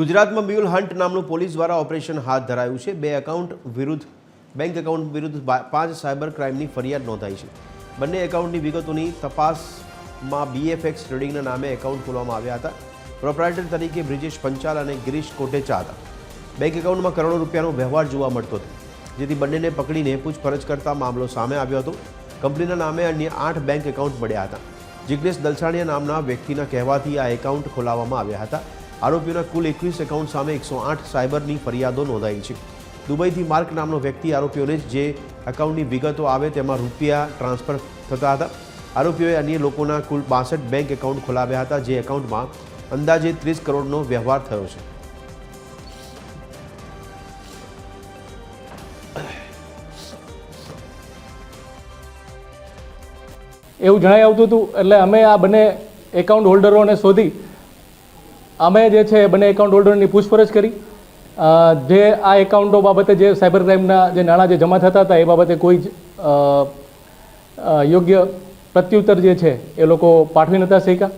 ગુજરાતમાં mule hunt નામનું police દ્વારા ઓપરેશન હાથ ધરાયું છે। બેંક એકાઉન્ટ વિરુદ્ધ 5 સાયબર ક્રાઇમની ફરિયાદ નોંધાઈ છે। બંને એકાઉન્ટની વિગતોની તપાસમાં BFX ટ્રેડિંગના નામે એકાઉન્ટ ખોલવામાં આવ્યા હતા। પ્રોપ્રાઇટર તરીકે બ્રિજેશ પંચાલ અને ગિરીશ કોટેચા હતા। બેંક એકાઉન્ટમાં કરોડો રૂપિયાનો વ્યવહાર જોવા મળતો હતો, જેથી બંનેને પકડીને પૂછપરછ કરતા મામલો સામે આવ્યો હતો। કંપનીના નામે અન્ય 8 બેંક એકાઉન્ટ મળ્યા હતા। જિગ્નેશ દલસાણીયા નામના વ્યક્તિના કહેવાથી આ એકાઉન્ટ ખોલાવવામાં આવ્યા હતા। આરોપીઓના કુલ 21 એકાઉન્ટ સામે 108 સાયબરની ફરિયાદો નોંધાઈ છે। દુબઈથી માર્ક નામનો વ્યક્તિ આરોપીઓને જે એકાઉન્ટની વિગતો આવે તેમાં રૂપિયા ટ્રાન્સફર થતા હતા। આરોપીઓએ અન્ય લોકોના કુલ 62 બેંક એકાઉન્ટ ખોલાવ્યા હતા, જે એકાઉન્ટમાં અંદાજે 30 કરોડનો વ્યવહાર થયો છે। એવું જણાઈ આવતું હતું, એટલે અમે આ બંને એકાઉન્ટ હોલ્ડરોને શોધી અમે જે છે બંને એકાઉન્ટ હોલ્ડરની પૂછપરછ કરી। જે આ એકાઉન્ટો બાબતે જે સાયબર ક્રાઇમના જે નાણાં જે જમા થતા હતા એ બાબતે કોઈ જ યોગ્ય પ્રત્યુત્તર જે છે એ લોકો પાઠવી નહોતા શક્યા।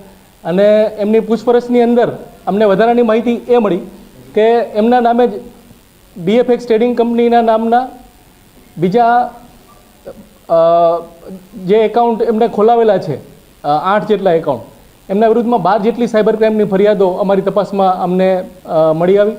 અને એમની પૂછપરછની અંદર અમને વધારાની માહિતી એ મળી કે એમના નામે જ BFX ટ્રેડિંગ કંપનીના નામના બીજા જે એકાઉન્ટ એમને ખોલાવેલા છે 8 જેટલા એકાઉન્ટ, એમના વિરુદ્ધમાં 12 જેટલી સાયબર ક્રાઇમની ફરિયાદો અમારી તપાસમાં અમને મળી આવી।